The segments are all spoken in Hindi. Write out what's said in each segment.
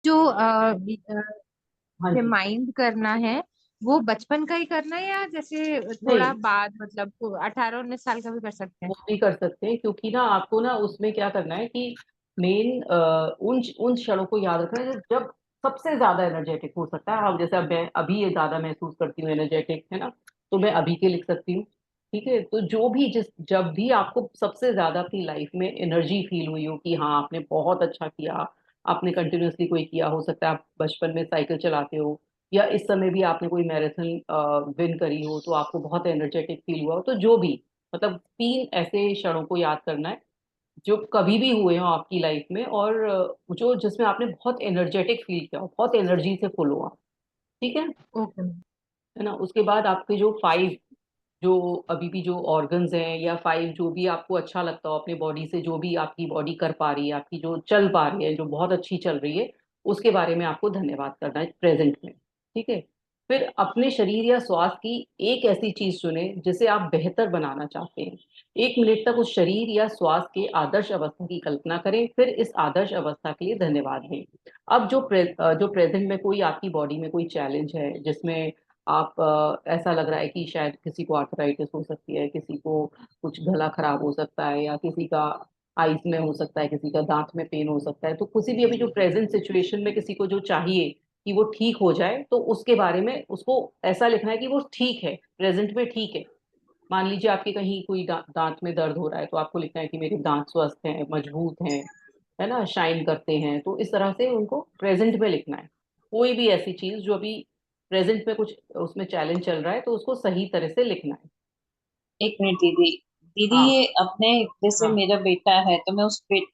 जो हाँ जी। रिमाइंड करना है वो बचपन का ही करना है या जैसे थोड़ा नहीं, बाद, मतलब 18-19 साल का भी कर सकते हैं? वो भी कर सकते हैं, क्योंकि ना आपको ना उसमें क्या करना है कि मेन उन उन क्षणों को याद रखना है जब सबसे ज्यादा एनर्जेटिक हो सकता है। अब जैसे अब मैं अभी ये ज्यादा महसूस करती हूँ एनर्जेटिक, है ना, तो मैं अभी के लिख सकती हूँ। ठीक है, तो जो भी जिस जब भी आपको सबसे ज्यादा अपनी लाइफ में एनर्जी फील हुई हो कि हाँ आपने बहुत अच्छा किया, आपने कंटिन्यूअसली कोई किया, हो सकता है आप बचपन में साइकिल चलाते हो, या इस समय भी आपने कोई मैराथन विन करी हो तो आपको बहुत एनर्जेटिक फील हुआ हो, तो जो भी, मतलब तीन ऐसे क्षणों को याद करना है जो कभी भी हुए हो आपकी लाइफ में, और जो जिसमें आपने बहुत एनर्जेटिक फील किया हो, बहुत एनर्जी से फुल हुआ। ठीक ओके। है ना। उसके बाद आपके जो फाइव, जो अभी भी जो ऑर्गन्स हैं, या फाइव जो भी आपको अच्छा लगता हो अपने बॉडी से, जो भी आपकी बॉडी कर पा रही है, आपकी जो चल पा रही है, जो बहुत अच्छी चल रही है, उसके बारे में आपको धन्यवाद करना है प्रेजेंट में। ठीक है। फिर अपने शरीर या स्वास्थ्य की एक ऐसी चीज चुने जिसे आप बेहतर बनाना चाहते हैं। 1 मिनट तक उस शरीर या स्वास्थ्य के आदर्श अवस्था की कल्पना करें, फिर इस आदर्श अवस्था के लिए धन्यवाद दें। अब जो प्रेजेंट में कोई आपकी बॉडी में कोई चैलेंज है, जिसमें आप ऐसा लग रहा है कि शायद किसी को आर्थराइटिस हो सकती है, किसी को कुछ गला खराब हो सकता है, या किसी का आइज में हो सकता है, किसी का दांत में पेन हो सकता है, तो किसी भी अभी जो प्रेजेंट सिचुएशन में किसी को जो चाहिए कि वो ठीक हो जाए, तो उसके बारे में उसको ऐसा लिखना है कि वो ठीक है, प्रेजेंट में ठीक है। मान लीजिए आपके कहीं कोई दांत में दर्द हो रहा है, तो आपको लिखना है कि मेरे दांत स्वस्थ हैं, मजबूत हैं, है ना, शाइन करते हैं। तो इस तरह से उनको प्रेजेंट में लिखना है। कोई भी ऐसी चीज जो अभी प्रेजेंट में कुछ उसमें चैलेंज चल रहा है, तो उसको सही तरह से लिखना है। एक मिनट दीदी। दीदी हाँ ये अपने, जैसे हाँ। मेरा बेटा है तो मैं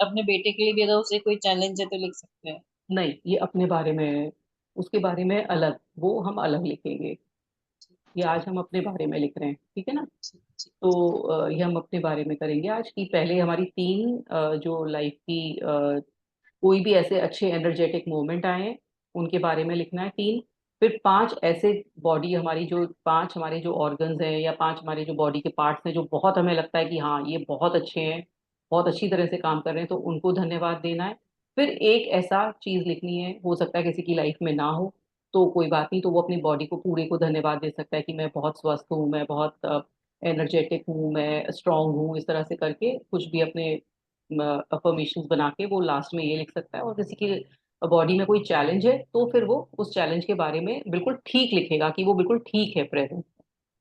अपने बेटे के लिए भी अगर उसे कोई चैलेंज है तो लिख सकते हैं? नहीं, ये अपने बारे में है, उसके बारे में अलग, वो हम अलग लिखेंगे। ये ठीक आज हम अपने बारे में लिख रहे हैं, ठीक है ना। ठीक ठीक। तो ये हम अपने बारे में करेंगे आज की। पहले हमारी तीन जो लाइफ की कोई भी ऐसे अच्छे एनर्जेटिक मोमेंट आए हैं, उनके बारे में लिखना है तीन। फिर पांच ऐसे बॉडी हमारी जो पांच हमारे जो ऑर्गन्स हैं, या पांच हमारे जो बॉडी के पार्ट्स हैं जो बहुत हमें लगता है कि हाँ ये बहुत अच्छे हैं, बहुत अच्छी तरह से काम कर रहे हैं, तो उनको धन्यवाद देना है। फिर एक ऐसा चीज लिखनी है, हो सकता है किसी की लाइफ में ना हो, तो कोई बात नहीं, तो वो अपनी बॉडी को पूरे को धन्यवाद दे सकता है कि मैं बहुत स्वस्थ हूँ, मैं बहुत एनर्जेटिक हूँ, मैं स्ट्रांग हूँ, इस तरह से करके कुछ भी अपने अफर्मेशंस बना के वो लास्ट में ये लिख सकता है। और किसी की बॉडी में कोई चैलेंज है, तो फिर वो उस चैलेंज के बारे में बिल्कुल ठीक लिखेगा कि वो बिल्कुल ठीक है प्रेजेंट।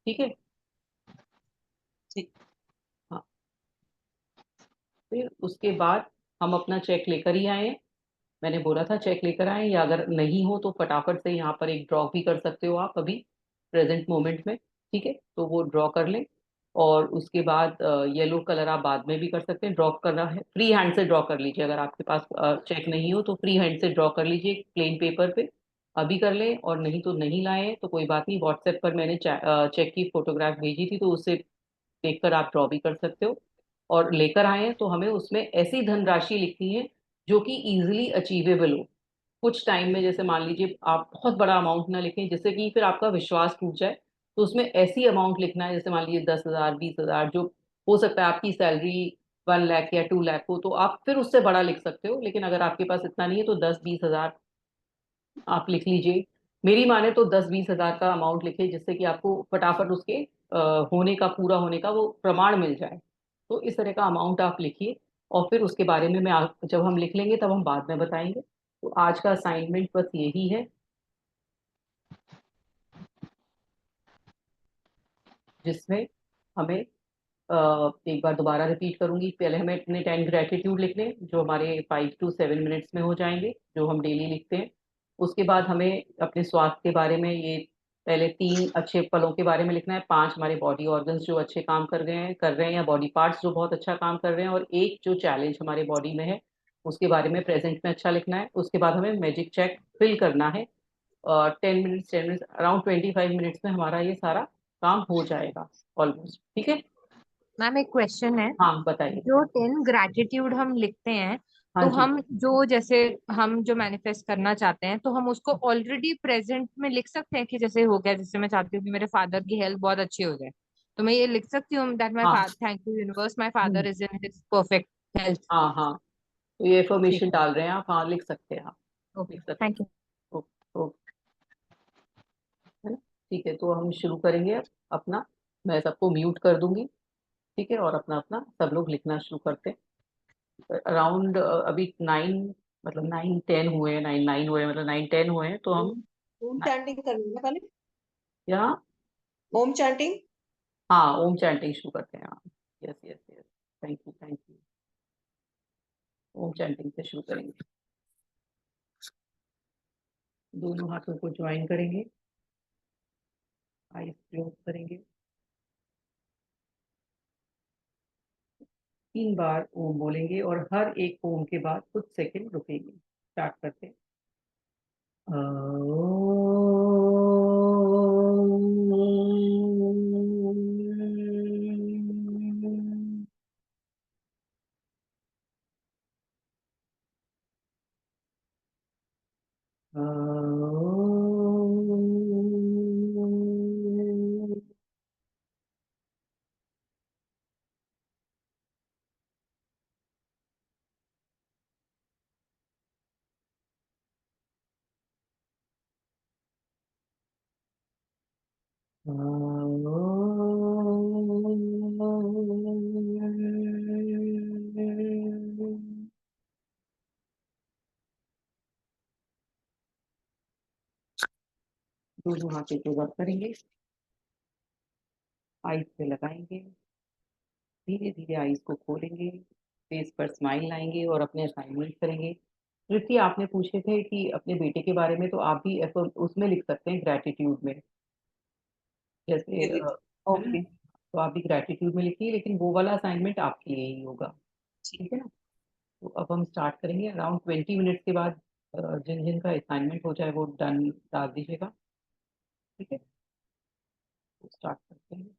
ठीक है। ठीक। हाँ। फिर उसके बाद हम अपना चेक लेकर ही आए हैं। मैंने बोला था चेक लेकर आए, या अगर नहीं हो तो फटाफट से यहाँ पर एक ड्रॉ भी कर सकते हो आप अभी प्रेजेंट मोमेंट में। ठीक है, तो वो ड्रॉ कर लें। और उसके बाद येलो कलर आप बाद में भी कर सकते हैं। ड्रॉ करना है फ्री हैंड से ड्रॉ कर लीजिए, अगर आपके पास चेक नहीं हो तो फ्री हैंड से ड्रॉ कर लीजिए प्लेन पेपर पे। अभी कर लें, और नहीं तो नहीं लाए हैं तो कोई बात नहीं, व्हाट्सएप पर मैंने चेक की फोटोग्राफ भेजी थी, तो उससे देखकर आप ड्रॉ भी कर सकते हो। और लेकर आए हैं तो हमें उसमें ऐसी धनराशि लिखनी है जो कि इजिली अचीवेबल हो कुछ टाइम में। जैसे मान लीजिए आप बहुत बड़ा अमाउंट ना लिखें जिससे कि फिर आपका विश्वास टूट जाए, तो उसमें ऐसी अमाउंट लिखना है, जैसे मान लीजिए 10,000, 20,000, जो हो सकता है आपकी सैलरी 1 लाख या 2 लाख हो, तो आप फिर उससे बड़ा लिख सकते हो। लेकिन अगर आपके पास इतना नहीं है तो 10-20 हजार आप लिख लीजिए। मेरी माने तो 10-20 हजार का अमाउंट लिखे, जिससे कि आपको फटाफट उसके होने का, पूरा होने का वो प्रमाण मिल जाए। तो इस तरह का अमाउंट आप लिखिए। और फिर उसके बारे में जब हम लिख लेंगे तब हम बाद में बताएंगे। तो आज का असाइनमेंट बस यही है, जिसमें हमें एक बार दोबारा रिपीट करूंगी। पहले हमें अपने 10 ग्रेटिट्यूड लिखने हैं, जो हमारे 5 to 7 मिनट्स में हो जाएंगे, जो हम डेली लिखते हैं। उसके बाद हमें अपने स्वास्थ्य के बारे में, ये पहले तीन अच्छे पलों के बारे में लिखना है, पांच हमारे बॉडी ऑर्गन्स जो अच्छे काम कर रहे हैं, या बॉडी पार्ट्स जो बहुत अच्छा काम कर रहे हैं, और एक जो चैलेंज हमारे बॉडी में है उसके बारे में प्रेजेंट में अच्छा लिखना है। उसके बाद हमें मैजिक चेक फिल करना है। 10 मिनट्स अराउंड 25 मिनट्स में हमारा ये सारा काम हो जाएगा ऑलमोस्ट। ठीक है। मैम एक क्वेश्चन है। हाँ बताइए। जो 10 ग्रेटिट्यूड हम लिखते हैं, हाँ तो जी। हम जो जैसे हम जो मैनिफेस्ट करना चाहते हैं तो हम उसको ऑलरेडी प्रेजेंट में लिख सकते हैं कि जैसे हो गया, जैसे मैं चाहती हूँ कि मेरे फादर की हेल्थ बहुत अच्छी हो जाए, तो मैं ये लिख सकती हूँ दैट माय हाँ। Thank you universe, my hmm, father is in his perfect health. हाँ हाँ, तो ये ठीक इन्फॉर्मेशन है। डाल रहे हैं आप, हाँ लिख सकते हैं आप। ओके, लिख सकते थैंक यू। हो। ओके, है ना? ठीक है, तो हम शुरू करेंगे अब अपना। मैं सबको म्यूट कर दूंगी। ठीक है, और अपना अपना सब लोग लिखना शुरू करते हैं। अराउंड अभी 9, मतलब 9-10 हुए हैं, 9-9 हुए हैं, मतलब 9-10 हुए हैं, तो हम ओम ओम चैंटिंग करनी है पहले। यहाँ, ओम चैंटिंग। हाँ, ओम चैंटिंग शुरू करते हैं। हाँ, yes yes yes, thank you thank you. Om chanting से शुरू करेंगे। दोनों हाथों को ज्वाइन करेंगे, आईज क्लोज करेंगे, 3 बार ओम बोलेंगे और हर एक ओम के बाद कुछ सेकंड रुकेंगे। स्टार्ट करते हैं। दोनों हाथों को रब करेंगे, आईज पे लगाएंगे, धीरे धीरे आईज को खोलेंगे, फेस पर स्माइल लाएंगे और अपने असाइनमेंट करेंगे। कृति, आपने पूछे थे कि अपने बेटे के बारे में, तो आप भी ऐसा उसमें लिख सकते हैं, ग्रेटिट्यूड में। जैसे ये दीदी। है ना? ओके। तो आप भी ग्रेटिट्यूड में लिखिए, लेकिन वो वाला असाइनमेंट आपके लिए ही होगा। ठीक। ठीक है ना? तो अब हम स्टार्ट करेंगे अराउंड 20 मिनट्स के बाद। जिन जिन का असाइनमेंट हो जाए वो डन डाल दीजिएगा। ठीक है, तो स्टार्ट करते हैं।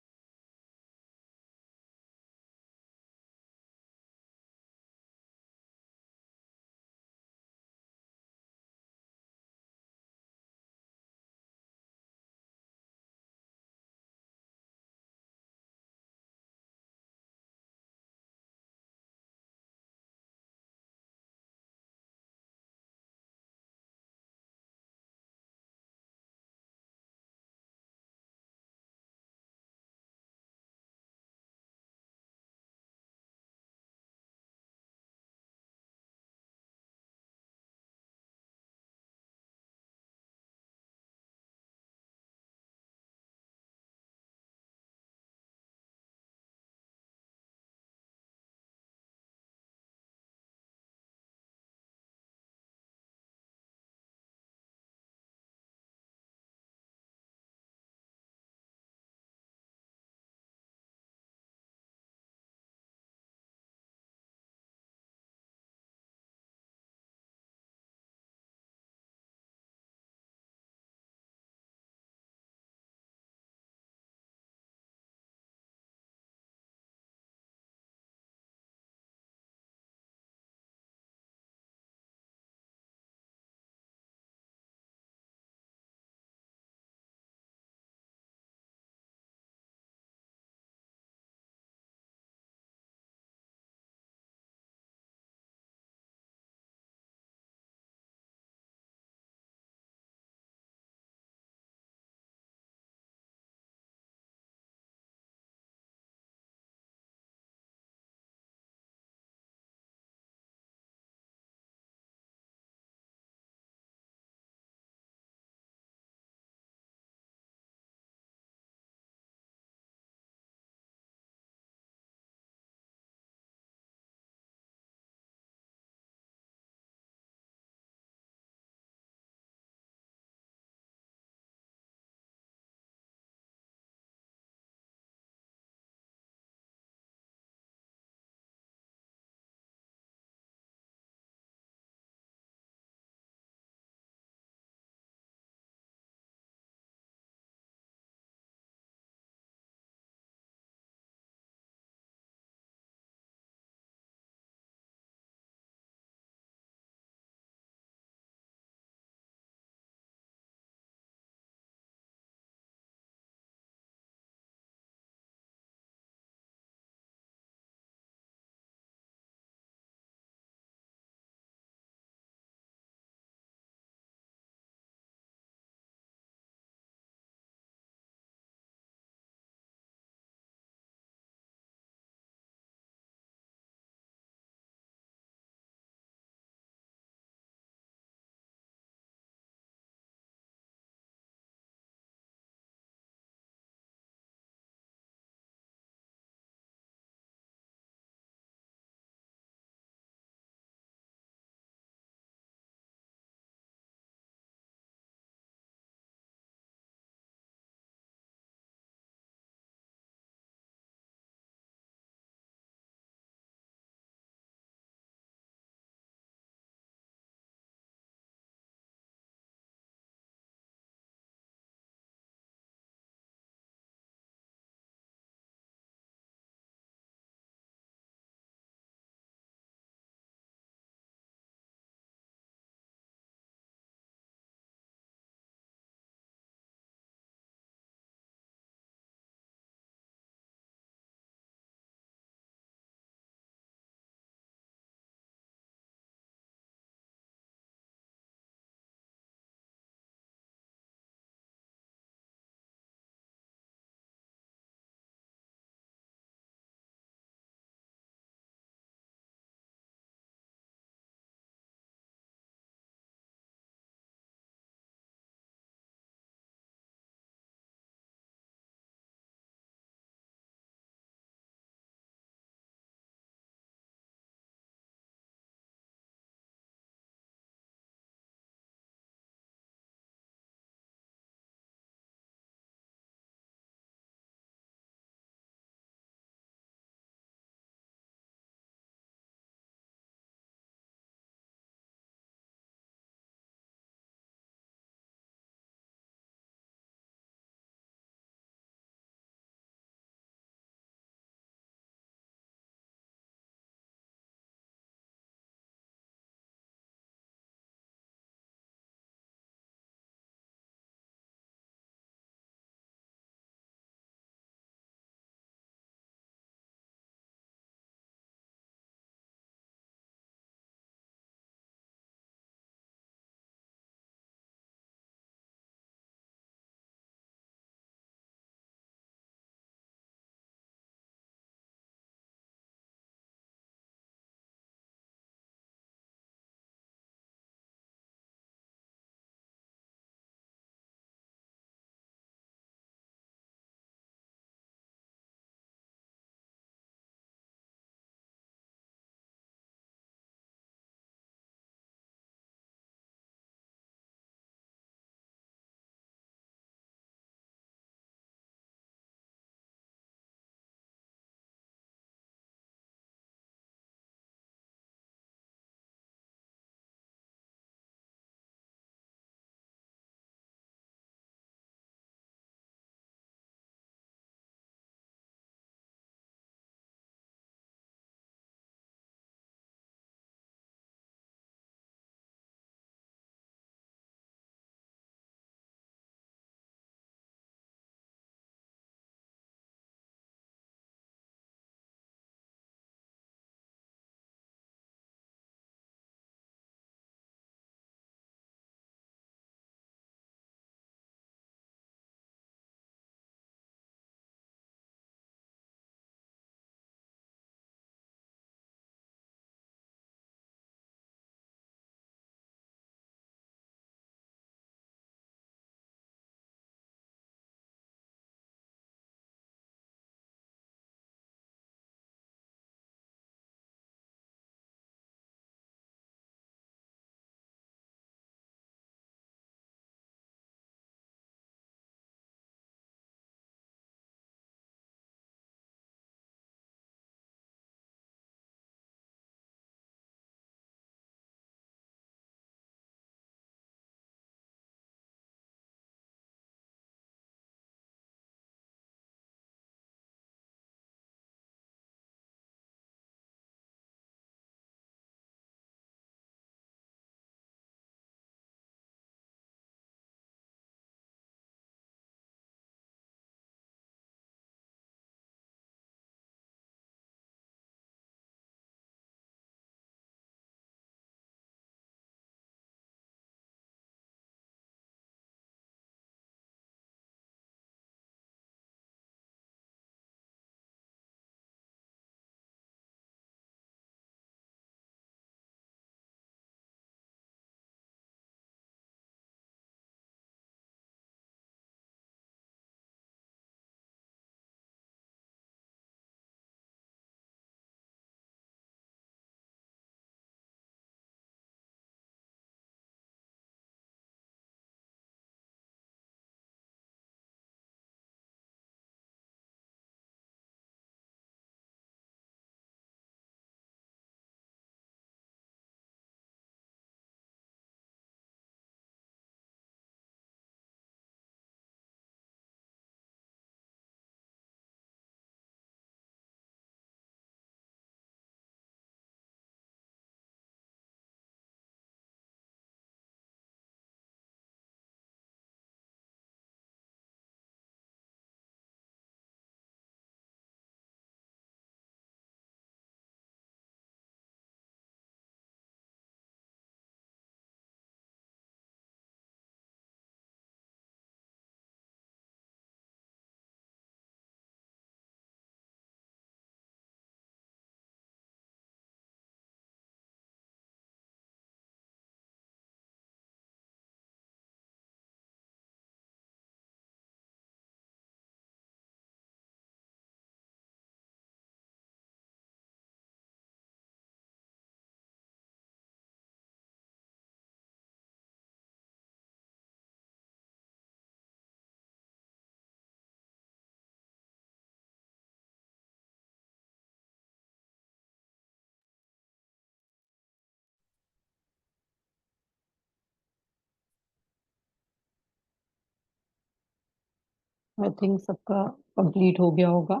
आई थिंक सबका कंप्लीट हो गया होगा।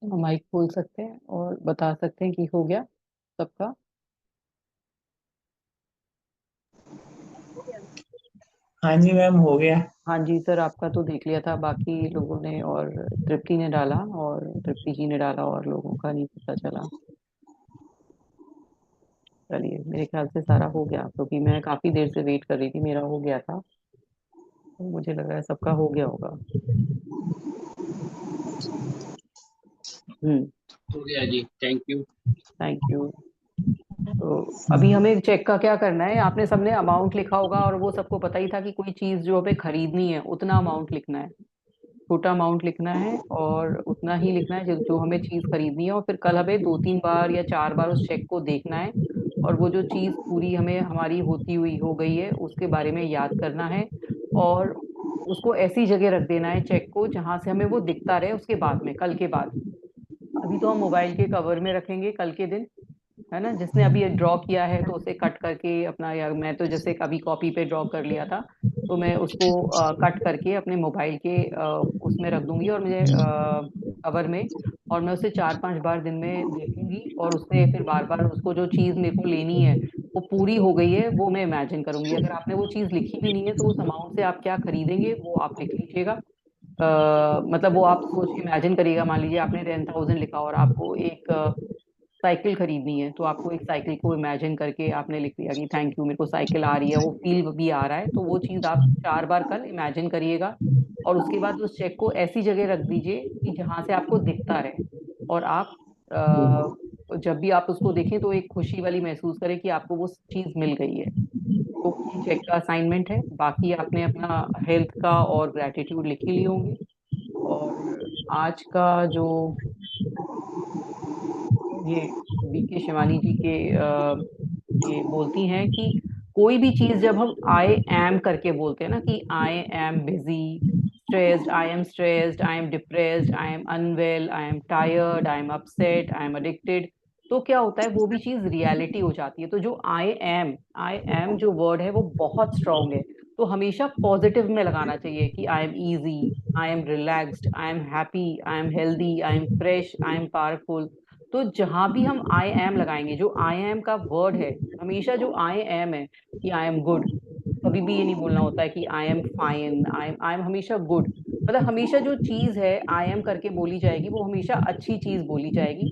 हम माइक खोल सकते हैं और बता सकते हैं कि हो गया सबका। हाँ जी मैम, हो गया। हाँ जी सर, आपका तो देख लिया था, बाकी लोगों ने और तृप्ति ने डाला और तृप्ति जी ने डाला और लोगों का नहीं पता चला। चलिए, मेरे ख्याल से सारा हो गया, क्योंकि मैं काफी देर से वेट कर रही थी, मेरा हो गया था, तो मुझे लग रहा है सबका हो गया होगा। हम्म। हो गया जी, थैंक यू। Thank you. तो अभी हमें चेक का क्या करना है? आपने सबने अमाउंट लिखा होगा और वो सबको पता ही था कि कोई चीज जो हमें खरीदनी है उतना अमाउंट लिखना है, छोटा अमाउंट लिखना है और उतना ही लिखना है जो हमें चीज खरीदनी है। और फिर कल हमें 2-3 बार या 4 बार उस चेक को देखना है और वो जो चीज पूरी हमें हमारी होती हुई हो गई है उसके बारे में याद करना है और उसको ऐसी जगह रख देना है चेक को जहां से हमें वो दिखता रहे उसके बाद में, कल के बाद। अभी तो हम मोबाइल के कवर में रखेंगे कल के दिन, है ना? जिसने अभी ड्रॉ किया है तो उसे कट करके अपना, या मैं तो जैसे कभी कॉपी पे ड्रॉ कर लिया था, तो मैं उसको कट करके अपने मोबाइल के उसमें रख दूंगी और मुझे कवर में, और मैं उसे 4-5 बार दिन में देखूंगी और उससे फिर बार बार उसको जो चीज मेरे को लेनी है वो पूरी हो गई है वो मैं इमेजिन करूंगी। अगर आपने वो चीज लिखी भी नहीं है तो उस अमाउंट से आप क्या खरीदेंगे वो आप लिख लीजिएगा। मतलब वो आप सोच इमेजिन करिएगा, मान लीजिए आपने 10,000 लिखा और आपको एक साइकिल खरीदनी है, तो आपको एक साइकिल को इमेजिन करके आपने लिख दिया कि थैंक यू, मेरे को साइकिल आ रही है, वो फील भी आ रहा है, तो वो चीज आप 4 बार कल इमेजिन करिएगा और उसके बाद उस चेक को ऐसी जगह रख दीजिए कि जहां से आपको दिखता रहे और आप जब भी आप उसको देखें तो एक खुशी वाली महसूस करें कि आपको वो चीज मिल गई है। तो ये चेक का असाइनमेंट है। बाकी आपने अपना हेल्थ का और ग्रेटिट्यूड लिख ही लिए होंगे। और आज का जो ये बीके शिवानी जी के ये बोलती हैं कि कोई भी चीज जब हम आई एम करके बोलते हैं ना, कि I am busy, stressed, I am stressed, I am depressed, I am unwell, I am tired, I am upset, I am addicted, तो क्या होता है वो भी चीज रियलिटी हो जाती है। तो जो आई एम जो वर्ड है वो बहुत स्ट्रांग है, तो हमेशा पॉजिटिव में लगाना चाहिए कि I am easy, I am relaxed, I am happy, I am healthy, I am fresh, I am powerful. तो जहां भी हम आई एम लगाएंगे, जो आई एम का वर्ड है, हमेशा जो आई एम है कि आई एम गुड, कभी भी ये नहीं बोलना होता है कि I am fine, I am हमेशा गुड। मतलब हमेशा जो चीज है आई एम करके बोली जाएगी वो हमेशा अच्छी चीज बोली जाएगी,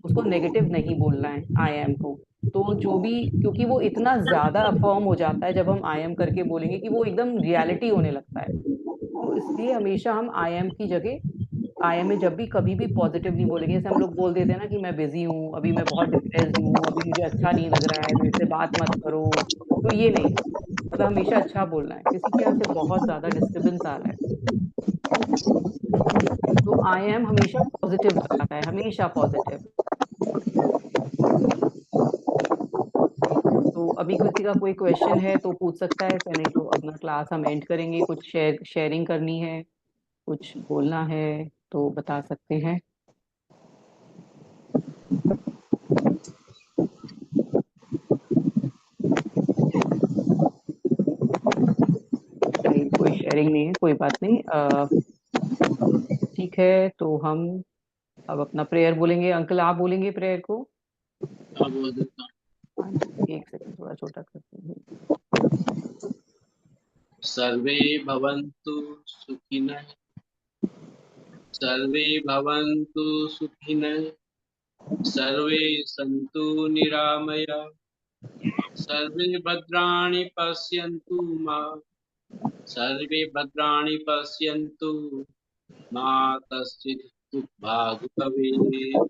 उसको नेगेटिव नहीं बोलना है आई एम को। तो जो भी, क्योंकि वो इतना ज्यादा अफर्म हो जाता है जब हम आई एम करके बोलेंगे कि वो एकदम रियलिटी होने लगता है, तो इसलिए हमेशा हम आई एम की जगह आई एम में जब भी कभी भी पॉजिटिव नहीं बोलेंगे। जैसे हम लोग बोल देते हैं ना कि मैं बिजी हूँ, अभी मैं बहुत डिप्रेस्ड हूँ, अभी मुझे अच्छा नहीं लग रहा है, मेरे से बात मत करो, तो ये नहीं, मतलब हमेशा अच्छा बोलना है। किसी के यहाँ से बहुत ज्यादा डिस्टरबेंस आ रहा है, तो आई एम हमेशा पॉजिटिव लगाता है, हमेशा पॉजिटिव। तो अभी किसी का कोई क्वेश्चन है तो पूछ सकता है, नहीं तो अपना क्लास हम एंड करेंगे। कुछ शेयरिंग करनी है, कुछ बोलना है तो बता सकते हैं। नहीं, कोई शेयरिंग नहीं है, कोई बात नहीं। ठीक है, तो हम अब अपना प्रेयर बोलेंगे। अंकल आप बोलेंगे प्रेयर को? हाँ, बोल देता हूँ। हाँ जी, एक सेकंड थोड़ा छोटा करते हैं। सर्वे भवन्तु सुखिनः, सर्वे भवन्तु सुखिनः, सर्वे सन्तु निरामया, सर्वे भद्राणि पश्यन्तु मा, सर्वे भद्राणि पश्यन्तु मा कश्चित् दुःखभाग् भवेत्।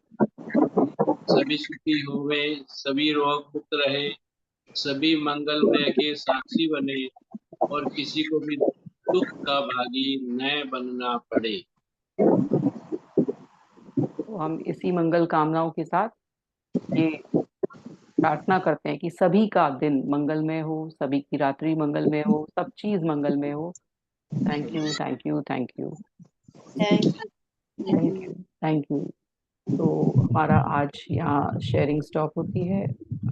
सभी सुखी होवे, सभी रोग मुक्त रहे, सभी मंगलमय के साक्षी बने और किसी को भी दुख का भागी न बनना पड़े। तो हम इसी मंगल कामनाओं के साथ ये प्रार्थना करते हैं कि सभी का दिन मंगलमय हो, सभी की रात्रि मंगलमय हो, सब चीज मंगलमय हो। Thank you, thank you, thank you, thank thank you, thank you. तो हमारा आज यहाँ शेयरिंग स्टॉप होती है।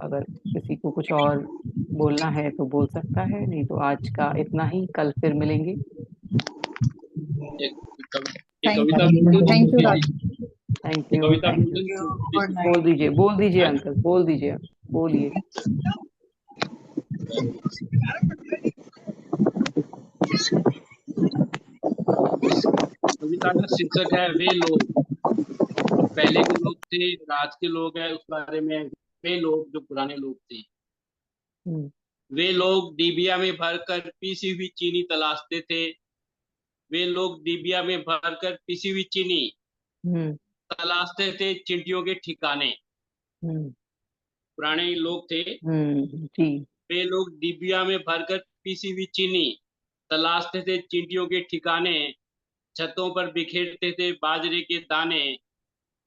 अगर किसी को कुछ और बोलना है तो बोल सकता है, नहीं तो आज का इतना ही। कल फिर मिलेंगे। एक कविता बोल दो, थैंक यू छोटी राज। सी। थैंक एक यू, कविता थैंक बोल यू। दो, छोटी गुड सी। नाइट। बोल दीजिए हैं? अंकल, बोल दीजिए, बोलिए। कविता का शीर्षक है वे लोग। पहले के लोग थे, आज के लोग हैं, उस बारे में। वे लोग जो पुराने लोग थे, हम्म, वे लोग डिबिया में भरकर पीसी हुई चीनी तलाशते थे। वे लोग डिबिया में भरकर पीसी हुई चीनी हम्म, तलाशते थे चींटियों के ठिकाने। हम्म, पुराने लोग थे। जी। वे लोग डिबिया में भरकर पीसी हुई चीनी तलाशते थे चींटियों के ठिकाने। छतों पर बिखेरते थे बाजरे के दाने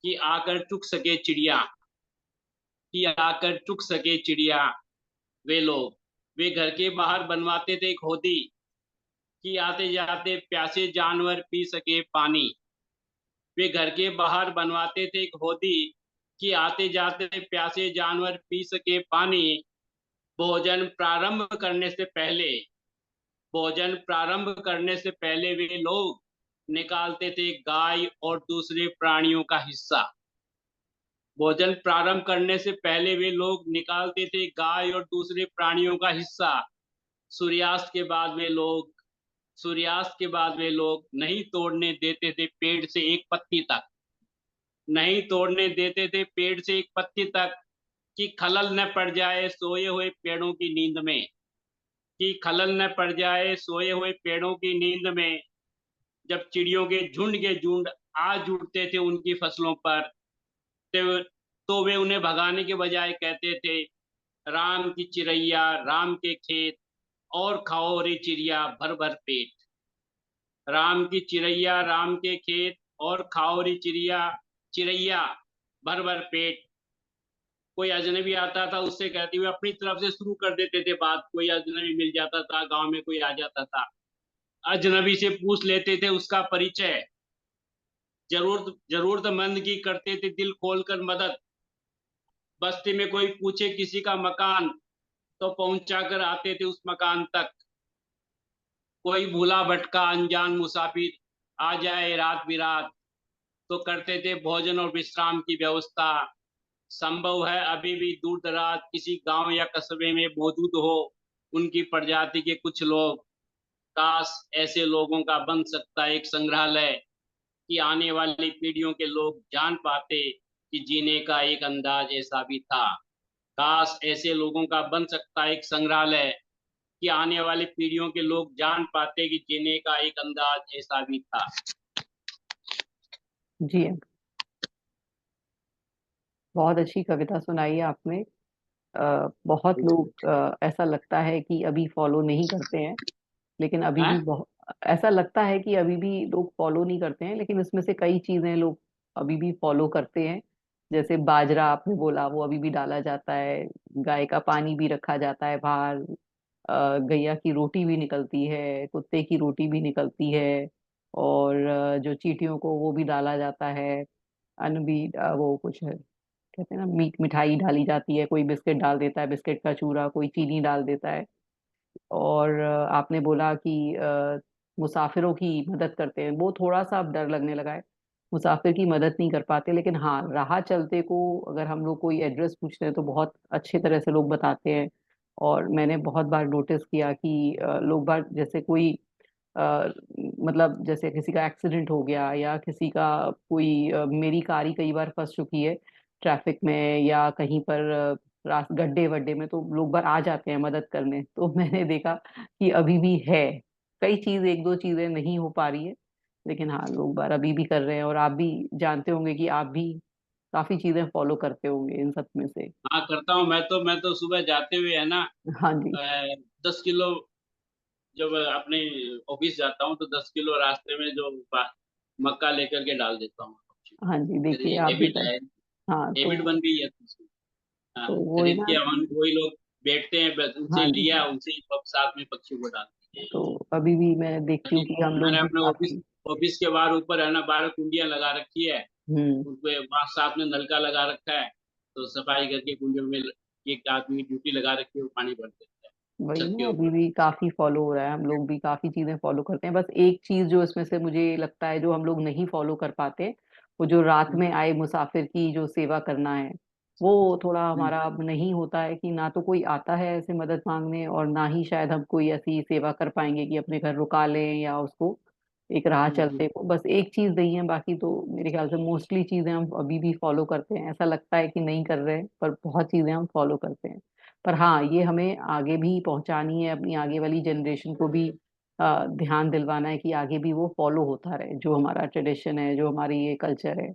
कि आकर चुग सके चिड़िया, कि आकर चुग सके चिड़िया। वे लोग, वे घर के बाहर बनवाते थे एक होदी कि आते जाते प्यासे जानवर पी सके पानी। वे घर के बाहर बनवाते थे एक होदी कि आते जाते प्यासे जानवर पी सके पानी। भोजन प्रारंभ करने से पहले, भोजन प्रारंभ करने से पहले वे लोग निकालते थे गाय और दूसरे प्राणियों का हिस्सा। भोजन प्रारंभ करने से पहले वे लोग निकालते थे गाय और दूसरे प्राणियों का हिस्सा। सूर्यास्त के बाद वे लोग, सूर्यास्त के बाद वे लोग नहीं तोड़ने देते थे पेड़ से एक पत्ती तक, नहीं तोड़ने देते थे पेड़ से एक पत्ती तक कि खलल न पड़ जाए सोए हुए पेड़ों की नींद में, कि खलल न पड़ जाए सोए हुए पेड़ों की नींद में। जब चिड़ियों के झुंड आ जुटते थे उनकी फसलों पर, तो वे उन्हें भगाने के बजाय कहते थे, राम की चिड़ैया राम के खेत और खाओ रे चिड़िया भर भर पेट। राम की चिड़ैया राम के खेत और खाओ रे चिड़िया, चिड़ैया भर भर पेट। कोई अजनबी आता था, उससे कहती हुए अपनी तरफ से शुरू कर देते थे बात। कोई अजनबी मिल जाता था, गांव में कोई आ जाता था, अजनबी से पूछ लेते थे उसका परिचय। जरूरतमंद की करते थे दिल खोलकर मदद। बस्ती में कोई पूछे किसी का मकान तो पहुंचा कर आते थे उस मकान तक। कोई भूला भटका अनजान मुसाफिर आ जाए रात बिरात तो करते थे भोजन और विश्राम की व्यवस्था। संभव है अभी भी दूर दराज किसी गांव या कस्बे में मौजूद हो उनकी प्रजाति के कुछ लोग। काश ऐसे लोगों का बन सकता एक संग्रहालय कि आने वाली पीढ़ियों के लोग जान पाते कि जीने का एक अंदाज ऐसा भी था। काश ऐसे लोगों का बन सकता एक संग्रहालय कि आने वाली पीढ़ियों के लोग जान पाते कि जीने का एक अंदाज ऐसा भी था। जी अंकल, बहुत अच्छी कविता सुनाई है आपने। बहुत लोग ऐसा लगता है कि अभी फॉलो नहीं करते हैं, लेकिन अभी हैं? भी बहुत ऐसा लगता है कि अभी भी लोग फॉलो नहीं करते हैं, लेकिन इसमें से कई चीजें लोग अभी भी फॉलो करते हैं। जैसे बाजरा आपने बोला, वो अभी भी डाला जाता है। गाय का पानी भी रखा जाता है बाहर। गैया की रोटी भी निकलती है, कुत्ते की रोटी भी निकलती है। और जो चींटियों को वो भी डाला जाता है। अन्न भी वो कुछ है, कहते हैं ना, मीठ मिठाई डाली जाती है। कोई बिस्किट डाल देता है, बिस्किट का चूरा, कोई चीनी डाल देता है। और आपने बोला कि मुसाफिरों की मदद करते हैं, वो थोड़ा सा अब डर लगने लगा है। मुसाफिर की मदद नहीं कर पाते, लेकिन हाँ, राह चलते को अगर हम लोग कोई एड्रेस पूछते हैं तो बहुत अच्छे तरह से लोग बताते हैं। और मैंने बहुत बार नोटिस किया कि लोग बार जैसे कोई मतलब जैसे किसी का एक्सीडेंट हो गया या किसी का कोई मेरी कार ही कई बार फंस चुकी है ट्रैफिक में या कहीं पर गड्ढे वड्ढे में, तो लोग बार आ जाते हैं मदद करने। तो मैंने देखा कि अभी भी है। कई चीज, एक दो चीजें नहीं हो पा रही है, लेकिन हाँ, लोग बार अभी भी कर रहे हैं। और आप भी जानते होंगे कि आप भी काफी चीजें फॉलो करते होंगे इन सब में से। हाँ करता हूँ। मैं तो सुबह जाते हुए है ना, हाँ जी। 10 किलो, जब अपने ऑफिस जाता हूँ तो 10 किलो रास्ते में जो मक्का लेकर के डाल देता हूँ। हाँ जी, मेरी देखिए एक आप भी हैबिट कर। है, हाँ, तो हैबिट बन गई है। हाँ, तो वही खरीद ना, के हम वही लोग बैठते हैं, बस उनसे हाँ जी, लिया, उनसे ही सब साथ में पक्षियों को डालते हैं। तो अभी भी मैं देखती हूँ कि हम लोग मैंने भी अपने ऑफिस काफी, ऑफिस के बाहर ऊपर है ना 12 कुंडियां लगा रखी है, हम्म, उनपे वहाँ साथ में नलका लगा रखा है, तो सफाई करके कुंडियों में एक आदमी ड्यूटी लगा रखी है, वो पानी भर देता है वही छत के ना, अभी ऊपर। भी काफी फॉलो हो रहा है, हम लोग भी काफी चीजें फॉलो करते हैं। बस एक चीज जो इसमें से मुझे लगता है जो हम लोग नहीं फॉलो कर पाते, वो जो रात में आए मुसाफिर की जो सेवा करना है, वो थोड़ा हमारा अब नहीं होता है कि ना तो कोई आता है ऐसे मदद मांगने, और ना ही शायद हम कोई ऐसी सेवा कर पाएंगे कि अपने घर रुका लें या उसको एक राह चलते को। बस एक चीज नहीं है, बाकी तो मेरे ख्याल से मोस्टली चीजें हम अभी भी फॉलो करते हैं। ऐसा लगता है कि नहीं कर रहे हैं, पर बहुत चीजें हम फॉलो करते हैं। पर हाँ, ये हमें आगे भी पहुंचानी है, अपनी आगे वाली जनरेशन को भी ध्यान दिलवाना है कि आगे भी वो फॉलो होता रहे, जो हमारा ट्रेडिशन है, जो हमारी ये कल्चर है।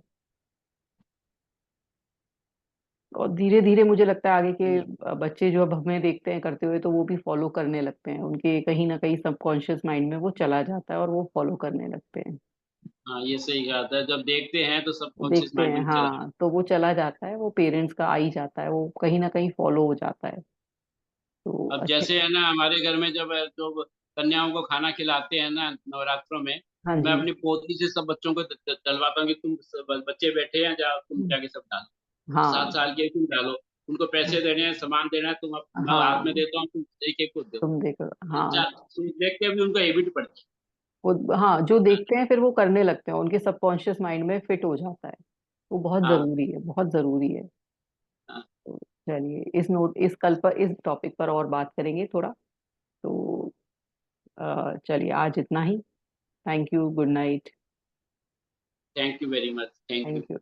और धीरे धीरे मुझे लगता है आगे के बच्चे जो अब हमें देखते हैं करते हुए, तो वो भी फॉलो करने लगते हैं, उनके कहीं ना कहीं सबकॉन्शियस माइंड में वो चला जाता है और वो फॉलो करने लगते हैं। हाँ, ये सही कहा था, जब देखते हैं तो सबकॉन्शियस देखते माइंड हैं, में चला जाता हाँ, तो वो चला जाता है, वो पेरेंट्स का आ ही जाता है, वो कहीं ना कहीं फॉलो हो जाता है। तो है। अब अच्छे, जैसे है ना हमारे घर में जब जो कन्याओं को खाना खिलाते हैं ना नवरात्रों में, हाँ मैं जी, अपनी पोती से सब बच्चों को डलवाता हूँ कि तुम बच्चे बैठे हैं, जा तुम जाके सब डालो, 7 हाँ, साल के तुम डालो, उनको पैसे देने हैं, सामान देना है, तुम मैं हाथ में हाँ, देता हूँ, तुम एक एक को दो। तुम देखो, हाँ, अच्छा, देख के भी उनको हैबिट पड़ती वो, हाँ, जो देखते हैं फिर वो करने लगते हैं, उनके सबकॉन्शियस माइंड में फिट हो जाता है। वो बहुत है। हाँ, जरूरी है, बहुत जरूरी है। हाँ। तो चलिए, इस कल पर इस टॉपिक पर और बात करेंगे थोड़ा। तो चलिए, आज इतना ही। Thank you, good night. Thank you very much, thank you. Thank you.